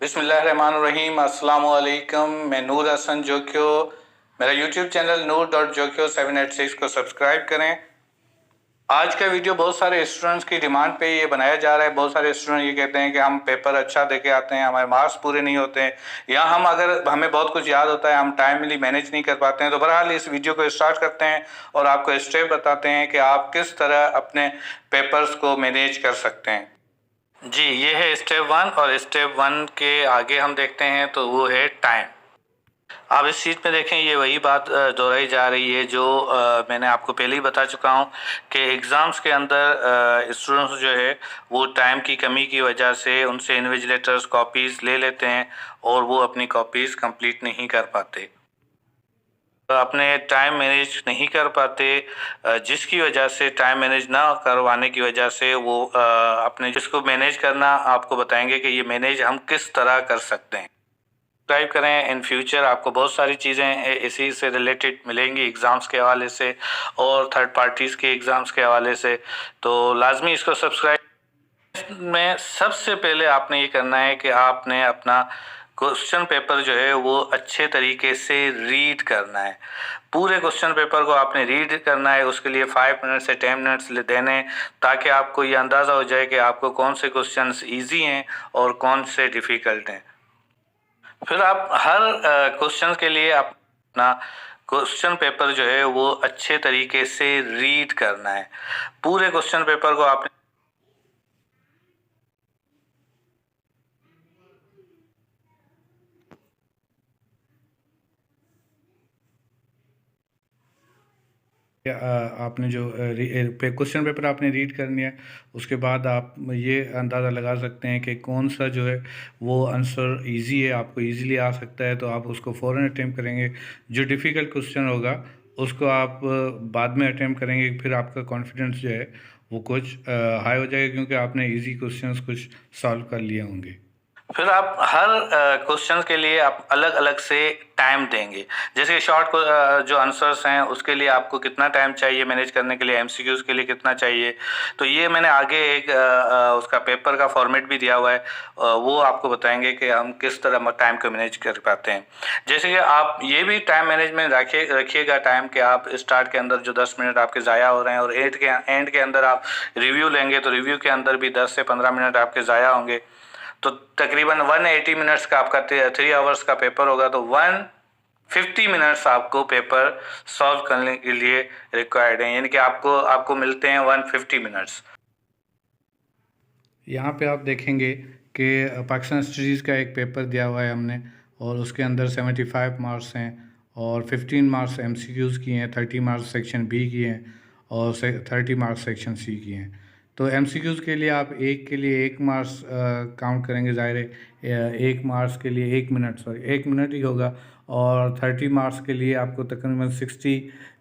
बिस्मिल्लाहिर्रहमानिर्रहीम। अस्सलाम वालेकुम। मैं नूर हसन जोक्यो। मेरा यूट्यूब चैनल noor.jokyo786 को सब्सक्राइब करें। आज का वीडियो बहुत सारे स्टूडेंट्स की डिमांड पे ये बनाया जा रहा है। बहुत सारे स्टूडेंट ये कहते हैं कि हम पेपर अच्छा दे के आते हैं, हमारे मार्क्स पूरे नहीं होते हैं, या हम अगर हमें बहुत कुछ याद होता है हम टाइमली मैनेज नहीं कर पाते हैं। तो बहरहाल इस वीडियो को स्टार्ट करते हैं और आपको स्टेप बताते हैं कि आप किस तरह अपने पेपर्स को मैनेज कर सकते हैं। जी, ये है स्टेप 1 और स्टेप 1 के आगे हम देखते हैं तो वो है टाइम। आप इस चीज़ में देखें, ये वही बात दोहराई जा रही है जो मैंने आपको पहले ही बता चुका हूँ कि एग्ज़ाम्स के अंदर स्टूडेंट्स जो है वो टाइम की कमी की वजह से उनसे इन्विजिलेटर्स कॉपीज़ ले लेते हैं और वो अपनी कॉपीज़ कंप्लीट नहीं कर पाते, अपने टाइम मैनेज नहीं कर पाते, जिसकी वजह से टाइम मैनेज ना करवाने की वजह से वो अपने जिसको मैनेज करना आपको बताएंगे कि ये मैनेज हम किस तरह कर सकते हैं। सब्सक्राइब करें। इन फ्यूचर आपको बहुत सारी चीज़ें इसी से रिलेटेड मिलेंगी, एग्ज़ाम्स के हवाले से और थर्ड पार्टीज़ के एग्ज़ाम्स के हवाले से, तो लाजमी इसको सब्सक्राइब में सबसे पहले आपने ये करना है कि आपने अपना क्वेश्चन पेपर जो है वो अच्छे तरीके से रीड करना है। पूरे क्वेश्चन पेपर को आपने रीड करना है। उसके लिए 5 मिनट से 10 मिनट्स देने, ताकि आपको ये अंदाज़ा हो जाए कि आपको कौन से क्वेश्चंस इजी हैं और कौन से डिफ़िकल्ट हैं। फिर आप हर क्वेश्चन के लिए अपना क्वेश्चन पेपर जो है वो अच्छे तरीके से रीड करना है। पूरे क्वेश्चन पेपर को आपने आपने जो क्वेश्चन पेपर आपने रीड करनी है, उसके बाद आप ये अंदाज़ा लगा सकते हैं कि कौन सा जो है वो आंसर इजी है, आपको इजीली आ सकता है, तो आप उसको फ़ौरन अटैम्प्ट करेंगे। जो डिफ़िकल्ट क्वेश्चन होगा उसको आप बाद में अटैम्प्ट करेंगे। फिर आपका कॉन्फिडेंस जो है वो कुछ हाई हो जाएगा, क्योंकि आपने इजी क्वेश्चंस कुछ सॉल्व कर लिए होंगे। फिर आप हर क्वेश्चन के लिए आप अलग अलग से टाइम देंगे। जैसे शॉर्ट जो आंसर्स हैं उसके लिए आपको कितना टाइम चाहिए मैनेज करने के लिए, एमसीक्यूज़ के लिए कितना चाहिए, तो ये मैंने आगे एक उसका पेपर का फॉर्मेट भी दिया हुआ है। वो आपको बताएंगे कि हम किस तरह टाइम को मैनेज कर पाते हैं। जैसे कि आप ये भी टाइम मैनेजमेंट रखिएगा टाइम के, आप स्टार्ट के अंदर जो 10 मिनट आपके ज़ाया हो रहे हैं और एंड के अंदर आप रिव्यू लेंगे तो रिव्यू के अंदर भी 10 से 15 मिनट आपके ज़ाया होंगे। तो तकरीबन 180 मिनट्स का आपका 3 आवर्स का पेपर होगा, तो 150 मिनट्स आपको पेपर सॉल्व करने के लिए रिक्वायर्ड है, यानी कि आपको मिलते हैं 150 मिनट्स। यहाँ पे आप देखेंगे कि पाकिस्तान स्टडीज़ का एक पेपर दिया हुआ है हमने, और उसके अंदर 75 मार्क्स हैं और 15 मार्क्स एमसीक्यूज़ की हैं, 30 मार्क्स सेक्शन बी की हैं और 30 मार्क्स सेक्शन सी की हैं। तो एमसीक्यूज़ के लिए आप एक के लिए 1 मार्क्स काउंट करेंगे, ज़ाहिर है 1 मार्क्स के लिए 1 मिनट, सॉरी 1 मिनट ही होगा, और 30 मार्क्स के लिए आपको तकरीबन 60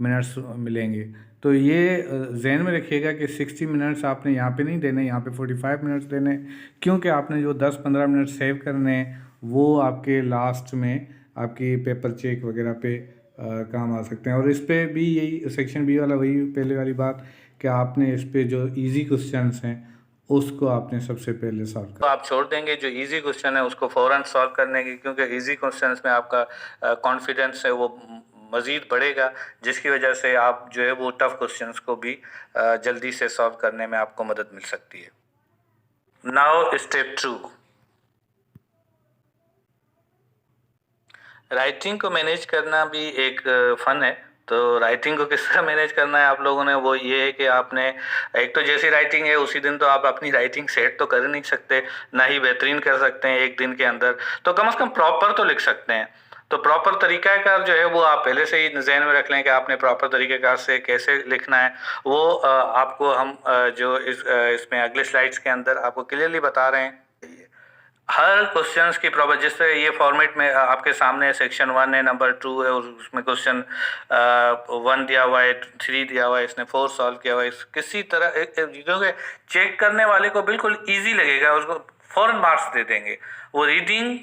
मिनट्स मिलेंगे। तो ये जहन में रखिएगा कि 60 मिनट्स आपने यहाँ पे नहीं देने, यहाँ पे 45 मिनट्स देने, क्योंकि आपने जो 10-15 मिनट सेव करने हैं वो आपके लास्ट में आपकी पेपर चेक वगैरह पे काम आ सकते हैं। और इस पे भी यही सेक्शन बी वाला वही पहले वाली बात कि आपने इस पे जो इजी क्वेश्चंस हैं उसको आपने सबसे पहले सॉल्व करना। तो आप छोड़ देंगे जो इजी क्वेश्चन है उसको फ़ौरन सॉल्व करने की, क्योंकि इजी क्वेश्चंस में आपका कॉन्फिडेंस है वो मज़ीद बढ़ेगा, जिसकी वजह से आप जो है वो टफ़ क्वेश्चंस को भी जल्दी से सॉल्व करने में आपको मदद मिल सकती है। नाउ स्टेप 2, राइटिंग को मैनेज करना भी एक फ़न है। तो राइटिंग को किस तरह मैनेज करना है आप लोगों ने, वो ये है कि आपने एक तो जैसी राइटिंग है उसी दिन तो आप अपनी राइटिंग सेट तो कर नहीं सकते, ना ही बेहतरीन कर सकते हैं एक दिन के अंदर, तो कम से कम प्रॉपर तो लिख सकते हैं। तो प्रॉपर तरीक़ाकार जो है वो आप पहले से ही ज़हन में रख लें कि आपने प्रॉपर तरीक़ेकार से कैसे लिखना है। वो आपको हम जो इसमें अगले स्लाइड्स के अंदर आपको क्लियरली बता रहे हैं। हर क्वेश्चंस की प्रॉपर, जिससे ये फॉर्मेट में आपके सामने सेक्शन 1 है, नंबर 2 है, और उसमें क्वेश्चन 1 दिया हुआ है, 3 दिया हुआ है, इसने 4 सॉल्व किया हुआ है। किसी तरह क्योंकि चेक करने वाले को बिल्कुल ईजी लगेगा, उसको फ़ौरन मार्क्स दे देंगे। वो रीडिंग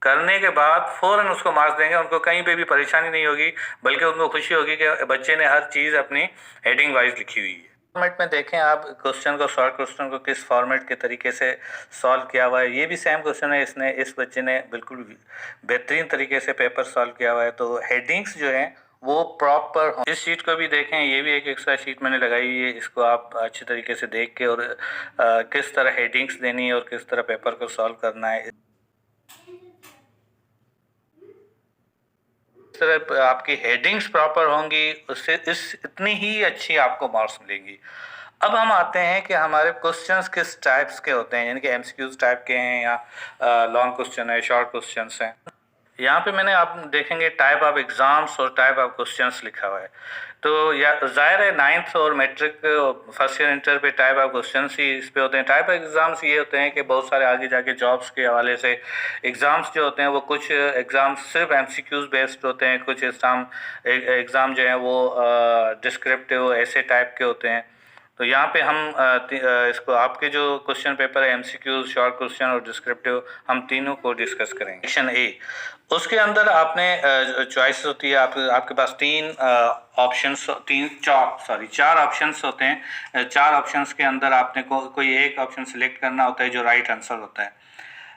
करने के बाद फ़ौरन उसको मार्क्स देंगे, उनको कहीं पे भी परेशानी नहीं होगी, बल्कि उनको खुशी होगी कि बच्चे ने हर चीज़ अपनी हेडिंग वाइज लिखी हुई है। फॉर्मेट में देखें आप क्वेश्चन को, शॉर्ट क्वेश्चन को किस फॉर्मेट के तरीके से सॉल्व किया हुआ है। ये भी सेम क्वेश्चन है, इसने इस बच्चे ने बिल्कुल बेहतरीन तरीके से पेपर सॉल्व किया हुआ है। तो हेडिंग्स जो हैं वो प्रॉपर हो। इस शीट को भी देखें, ये भी एक एक्स्ट्रा शीट मैंने लगाई हुई है, इसको आप अच्छे तरीके से देख के और किस तरह हेडिंग्स देनी है और किस तरह पेपर को सॉल्व करना है, इस तरह आपकी हेडिंग्स प्रॉपर होंगी, उससे इतनी ही अच्छी आपको मार्क्स मिलेंगी। अब हम आते हैं कि हमारे क्वेश्चंस किस टाइप्स के होते हैं, यानी कि एमसीक्यूज टाइप के हैं या लॉन्ग क्वेश्चन है, शॉर्ट क्वेश्चंस हैं। यहाँ पे मैंने आप देखेंगे टाइप ऑफ एग्जाम्स और टाइप ऑफ क्वेश्चंस लिखा हुआ है। तो या जाहिर है 9th और मैट्रिक फर्स्ट ईयर इंटर पे टाइप ऑफ क्वेश्चंस ही इस पे होते हैं। टाइप ऑफ एग्जाम्स ये होते हैं कि बहुत सारे आगे जाके जॉब्स के हवाले से एग्ज़ाम्स जो होते हैं वो कुछ एग्ज़ाम्स सिर्फ एमसीक्यूज बेस्ड होते हैं, कुछ एग्ज़ाम जो है वो डिस्क्रिप्टिव ऐसे टाइप के होते हैं। तो यहाँ पे हम इसको आपके जो क्वेश्चन पेपर है एमसीक्यूज, शॉर्ट क्वेश्चन और डिस्क्रिप्टिव, हम तीनों को डिस्कस करेंगे। सेक्शन ए, उसके अंदर आपने चॉइस होती है, आपके पास चार ऑप्शंस होते हैं। चार ऑप्शंस के अंदर आपने कोई एक ऑप्शन सिलेक्ट करना होता है जो राइट आंसर होता है।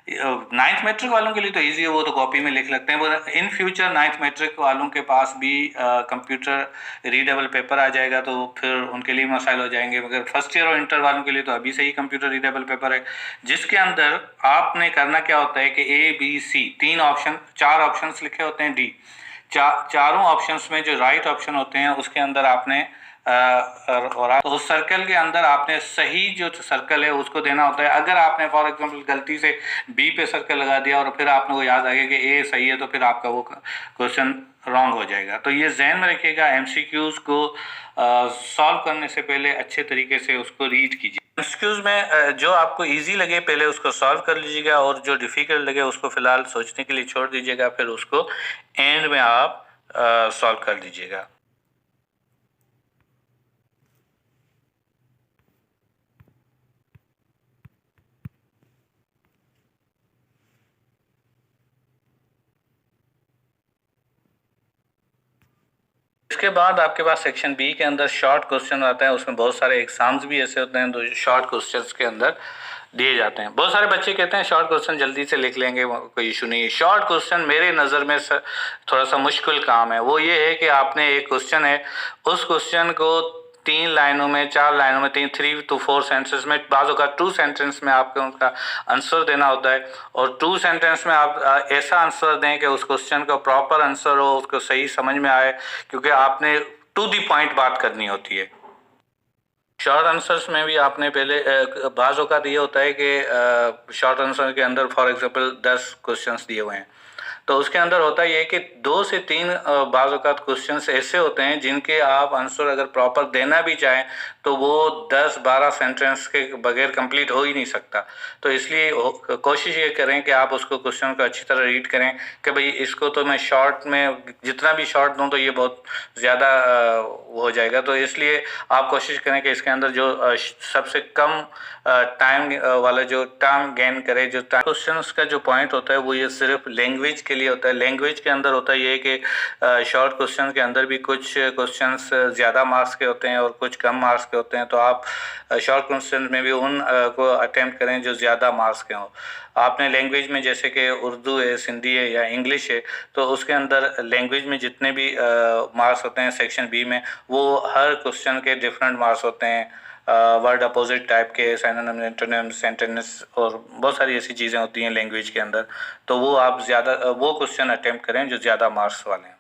9th मैट्रिक वालों के लिए तो इजी है, वो तो कॉपी में लिख लगते हैं। वो इन फ्यूचर 9th मैट्रिक वालों के पास भी कंप्यूटर रीडेबल पेपर आ जाएगा तो फिर उनके लिए मसाइल हो जाएंगे, मगर फर्स्ट ईयर और इंटर वालों के लिए तो अभी से ही कंप्यूटर रीडेबल पेपर है, जिसके अंदर आपने करना क्या होता है कि ABC चार ऑप्शंस लिखे होते हैं, डी चारों ऑप्शंस में जो राइट ऑप्शन होते हैं उसके अंदर आपने तो उस सर्कल के अंदर आपने सही जो सर्कल है उसको देना होता है। अगर आपने फॉर एग्जांपल गलती से बी पे सर्कल लगा दिया और फिर आपने वो याद आ गया कि ए सही है, तो फिर आपका वो क्वेश्चन रॉन्ग हो जाएगा। तो ये जहन में रखिएगा, एमसीक्यूज को सॉल्व करने से पहले अच्छे तरीके से उसको रीड कीजिए। एमसीक्यूज में जो आपको इजी लगे पहले उसको सॉल्व कर लीजिएगा, और जो डिफिकल्ट लगे उसको फिलहाल सोचने के लिए छोड़ दीजिएगा, फिर उसको एंड में आप सॉल्व कर लीजिएगा। इसके बाद आपके पास सेक्शन बी के अंदर शॉर्ट क्वेश्चन आता है। उसमें बहुत सारे एग्जाम्स भी ऐसे होते हैं जो शॉर्ट क्वेश्चंस के अंदर दिए जाते हैं। बहुत सारे बच्चे कहते हैं शॉर्ट क्वेश्चन जल्दी से लिख लेंगे, कोई इशू नहीं है। शॉर्ट क्वेश्चन मेरे नज़र में थोड़ा सा मुश्किल काम है। वो ये है कि आपने एक क्वेश्चन है, उस क्वेश्चन को 3 लाइनों में, 4 लाइनों में, 3 to 4 सेंटेंस में, बाज़ों का 2 सेंटेंस में आपको उनका आंसर देना होता है। और 2 सेंटेंस में आप ऐसा आंसर दें कि उस क्वेश्चन का प्रॉपर आंसर हो, उसको सही समझ में आए, क्योंकि आपने टू दी पॉइंट बात करनी होती है। शॉर्ट आंसर्स में भी आपने पहले बाज़ औक़ात ये होता है कि शॉर्ट आंसर के अंदर फॉर एग्जांपल 10 क्वेश्चंस दिए हुए हैं, तो उसके अंदर होता ये है कि 2 से 3 बाज़ औक़ात क्वेश्चंस ऐसे होते हैं जिनके आप आंसर अगर प्रॉपर देना भी चाहें तो वो 10-12 सेंटेंस के बगैर कंप्लीट हो ही नहीं सकता। तो इसलिए कोशिश ये करें कि आप उसको क्वेश्चन को अच्छी तरह रीड करें कि भाई इसको तो मैं शॉर्ट में जितना भी शॉर्ट दूं तो ये बहुत ज़्यादा वो हो जाएगा। तो इसलिए आप कोशिश करें कि इसके अंदर जो सबसे कम टाइम वाला जो टाइम गेन करे, जो क्वेश्चंस का जो पॉइंट होता है वो ये सिर्फ लैंग्वेज के लिए होता है। लैंग्वेज के अंदर होता है ये कि शॉर्ट क्वेश्चन के अंदर भी कुछ क्वेश्चंस ज़्यादा मार्क्स के होते हैं और कुछ कम मार्क्स के होते हैं, तो आप शॉर्ट क्वेश्चन में भी उन को अटेम्प्ट करें जो ज़्यादा मार्क्स के हों। आपने लैंग्वेज में जैसे कि उर्दू है, सिंधी है या इंग्लिश है, तो उसके अंदर लैंग्वेज में जितने भी मार्क्स होते हैं सेक्शन बी में, वो हर क्वेश्चन के डिफरेंट मार्क्स होते हैं। वर्ड अपोजिट टाइप के, सिनोनिम, एंटोनिम, सेंटेंस और बहुत सारी ऐसी चीज़ें होती हैं लैंग्वेज के अंदर, तो वो आप ज़्यादा वो क्वेश्चन अटेम्प्ट करें जो ज़्यादा मार्क्स वाले हैं।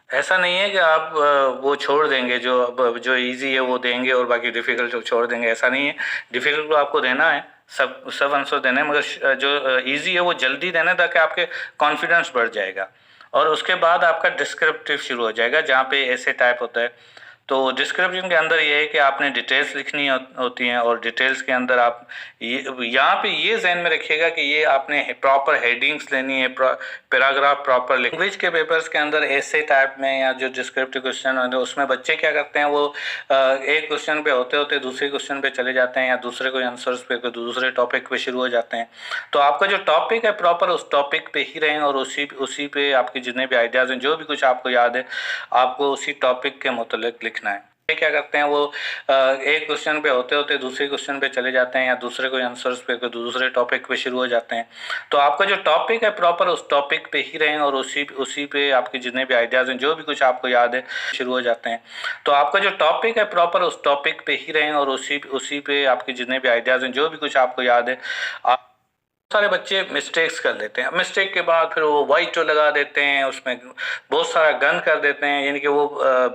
ऐसा नहीं है कि आप वो छोड़ देंगे, जो इजी है वो देंगे और बाकी डिफ़िकल्ट छोड़ देंगे, ऐसा नहीं है। डिफ़िकल्ट को आपको देना है, सब आंसर देने हैं, मगर जो इजी है वो जल्दी देना है ताकि आपके कॉन्फिडेंस बढ़ जाएगा। और उसके बाद आपका डिस्क्रिप्टिव शुरू हो जाएगा जहाँ पे ऐसे टाइप होता है। तो डिस्क्रिप्शन के अंदर ये है कि आपने डिटेल्स लिखनी होती हैं, और डिटेल्स के अंदर आप यहाँ पे ये जहन में रखिएगा कि ये आपने प्रॉपर हेडिंग्स लेनी है, पैराग्राफ प्रॉपर। लैंग्वेज के पेपर्स के अंदर ऐसे टाइप में या जो डिस्क्रिप्टिव क्वेश्चन होते हैं उसमें बच्चे क्या करते हैं, वो एक क्वेश्चन पे होते होते दूसरे क्वेश्चन पे चले जाते हैं या दूसरे कोई आंसर्स पे दूसरे टॉपिक पे शुरू हो जाते हैं। तो आपका जो टॉपिक है प्रॉपर उस टॉपिक पे ही रहें और उसी पे आपके जितने भी आइडियाज़ हैं, जो भी कुछ आपको याद है, आपको उसी टॉपिक के मुतालिक लिखना है। क्या करते हैं वो एक क्वेश्चन पे होते होते दूसरे क्वेश्चन पे चले जाते हैं या दूसरे कोई आंसर्स पे दूसरे टॉपिक पे शुरू हो जाते हैं। तो आपका जो टॉपिक है प्रॉपर उस टॉपिक पे ही रहें और उसी पे आपके जितने भी आइडियाज़ हैं जो भी कुछ आपको याद है शुरू हो जाते हैं। तो आपका जो टॉपिक है प्रॉपर उस टॉपिक पे ही रहें और उसी पे आपके जितने भी आइडियाज़ हैं जो भी कुछ आपको याद है। आप सारे बच्चे मिस्टेक्स कर लेते हैं, मिस्टेक के बाद फिर वो वाइट लगा देते हैं, उसमें बहुत सारा गन कर देते हैं, यानी कि वो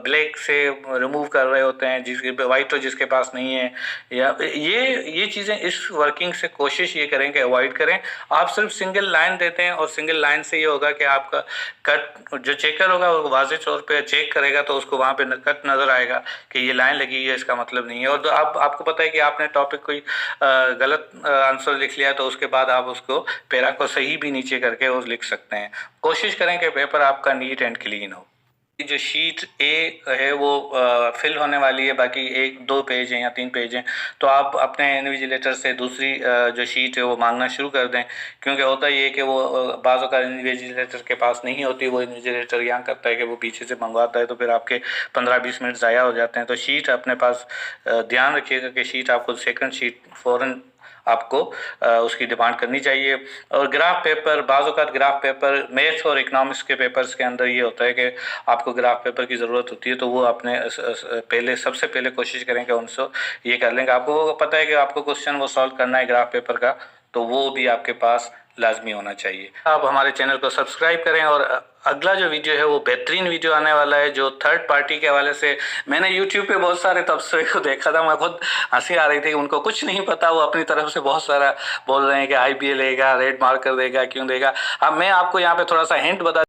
ब्लैक से रिमूव कर रहे होते हैं जिसके वाइट जिसके पास नहीं है। या ये चीज़ें इस वर्किंग से कोशिश ये करें कि अवॉइड करें। आप सिर्फ सिंगल लाइन देते हैं और सिंगल लाइन से ये होगा कि आपका कट जो चेकर होगा वो वाज़ेह तौर पे चेक करेगा तो उसको वहाँ पे कट नज़र आएगा कि ये लाइन लगी है, इसका मतलब नहीं है। और तो आपको पता है कि आपने टॉपिक कोई गलत आंसर लिख लिया तो उसके बाद आप उसको पैरा को सही भी नीचे करके वो लिख सकते हैं। कोशिश करें कि पेपर आपका नीट एंड क्लीन हो। जो शीट ए है वो फिल होने वाली है, बाकी 1-2 पेज हैं या 3 पेज हैं, तो आप अपने इन्विजिलेटर से दूसरी जो शीट है वो मांगना शुरू कर दें, क्योंकि होता ये है कि वो बाज़ का इन्विजिलेटर के पास नहीं होती, वो इन्विजिलेटर यहाँ करता है कि वो पीछे से मंगवाता है, तो फिर आपके 15-20 मिनट ज़ाया हो जाते हैं। तो शीट अपने पास ध्यान रखिएगा कि शीट आपको सेकंड शीट फ़ौरन आपको उसकी डिमांड करनी चाहिए। और ग्राफ पेपर, बाज़ ग्राफ पेपर मैथ्स और इकोनॉमिक्स के पेपर्स के अंदर ये होता है कि आपको ग्राफ पेपर की ज़रूरत होती है, तो वो अपने सबसे पहले कोशिश करें कि उनसे ये कर लेंगे। आपको पता है कि आपको क्वेश्चन वो सॉल्व करना है ग्राफ पेपर का, तो वो भी आपके पास लाजमी होना चाहिए। आप हमारे चैनल को सब्सक्राइब करें और अगला जो वीडियो है वो बेहतरीन वीडियो आने वाला है, जो थर्ड पार्टी के हवाले से। मैंने यूट्यूब पे बहुत सारे तबसरे को देखा था, मैं खुद हंसी आ रही थी, उनको कुछ नहीं पता, वो अपनी तरफ से बहुत सारा बोल रहे हैं कि IBA लेगा, रेड मार्कर देगा, क्यों देगा। अब मैं आपको यहाँ पे थोड़ा सा हिंट बता